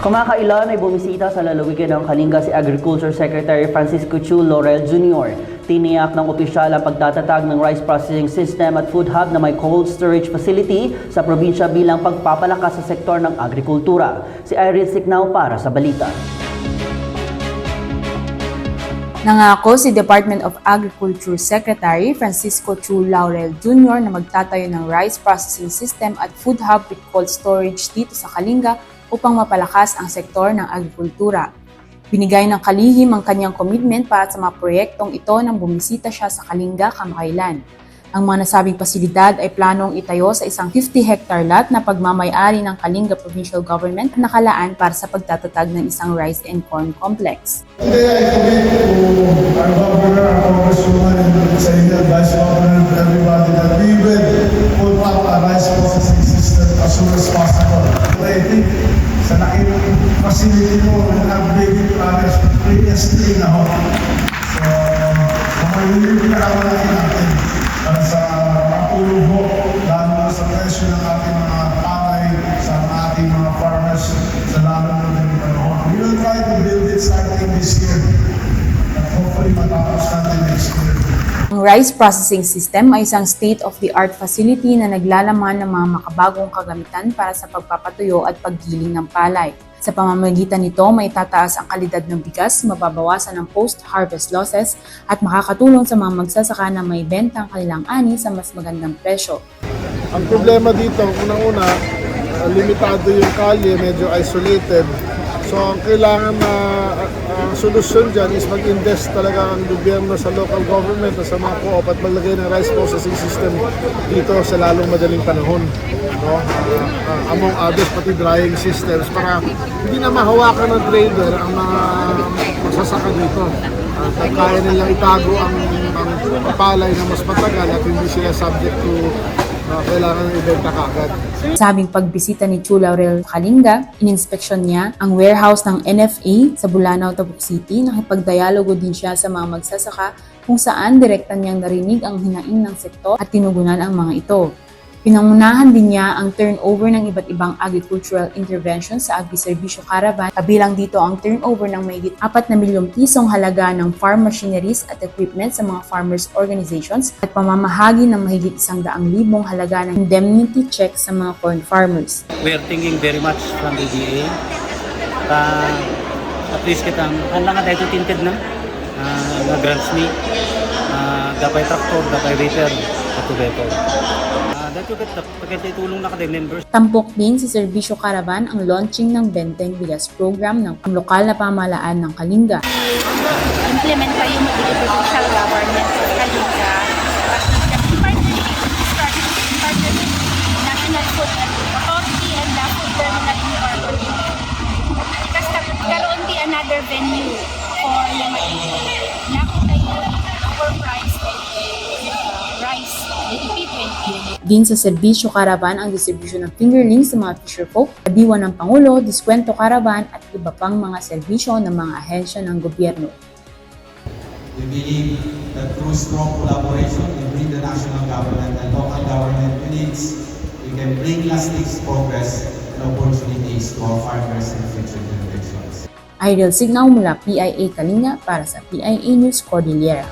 Kumakailan ay bumisita sa lalawigan ng Kalinga si Agriculture Secretary Francisco Chu Laurel Jr. Tiniyak ng opisyal ang pagtatatag ng rice processing system at food hub na may cold storage facility sa probinsya bilang pagpapalakas sa sektor ng agrikultura. Si Irene Siknao para sa balita. Nangako si Department of Agriculture Secretary Francisco Chu Laurel Jr. na magtatayo ng rice processing system at food hub with cold storage dito sa Kalinga upang mapalakas ang sektor ng agrikultura. Binigay ng kalihim ang kanyang commitment para sa mga proyektong ito nang bumisita siya sa Kalinga kamakailan. Ang mga nasabing pasilidad ay planong itayo sa isang 50-hectare lot na pagmamay-ari ng Kalinga Provincial Government na nakalaan para sa pagtatatag ng isang rice and corn complex. Today I commit to our governor, our congresswoman, and sa inyo, vice governor, and everybody that we will pull up a rice processing system as soon as possible. I think sa laking facility mo, nag-upgrade it previously na ho. So, yung pinakamalaki natin para sa matulog ho, lalo na sa presyo ng ating mga palay, sa ating mga farmers, sa lalo na ng panahon. We will try to build it starting this year. At hopefully matapos natin next year. Ang rice processing system ay isang state-of-the-art facility na naglalaman ng mga makabagong kagamitan para sa pagpapatuyo at paggiling ng palay. Sa pamamagitan nito, may tataas ang kalidad ng bigas, mababawasan ang post-harvest losses, at makakatulong sa mga magsasaka na may benta ang kanilang ani sa mas magandang presyo. Ang problema dito, unang-una, limitado yung kalye, medyo isolated. So, ang kailangan na solusyon dyan is mag-invest talaga ang gobyerno sa local government at sa mga co-op at maglagay ng rice processing system dito sa lalong madaling panahon. No? Among others, pati drying systems para hindi na mahawakan ng trader ang mga magsasaka dito. At kaya nilang itago ang palay na mas matagal at hindi sila subject to kailangan ibenta kagad. Sabing pagbisita ni Chu Laurel Kalinga, ininspeksyon niya ang warehouse ng NFA sa Bulanao, Tabuk City. Nakipagdialogo din siya sa mga magsasaka kung saan direkta niyang narinig ang hinaing ng sektor at tinugunan ang mga ito. Pinangunahan din niya ang turnover ng iba't ibang agricultural interventions sa Agri-Serbisyo Caravan, kabilang dito ang turnover ng mahigit 4 na milyong pisong halaga ng farm machineries at equipment sa mga farmers organizations at pamamahagi ng mahigit 100,000 halaga ng indemnity check sa mga corn farmers. We are thinking very much from the DA. At least kitang lang nga dahil tinted na grants me. Dapay traktor, dapay reaper, at tubeto. Tampok din sa Serbisyo Caravan ang launching ng Benteng Bigas Program ng lokal na pamahalaan ng Kalinga. Implement pa yung provincial government sa Kalinga. Partnership National Food Authority and the Food Terminal Incorporated. Kasi karoon di another venue for yung nakutay overpriced rice. Din sa Serbisyo Caravan ang distribusyon ng fingerlings sa mga fisherfolk, kadiwan ng Pangulo, Diskwento Caravan at iba pang mga serbisyo ng mga ahensya ng gobyerno. We believe that through strong collaboration between the national government and local government units, we can bring lasting progress and opportunities to our farmers and future generations. Irene Siknao mula PIA Kalinga para sa PIA News Cordillera.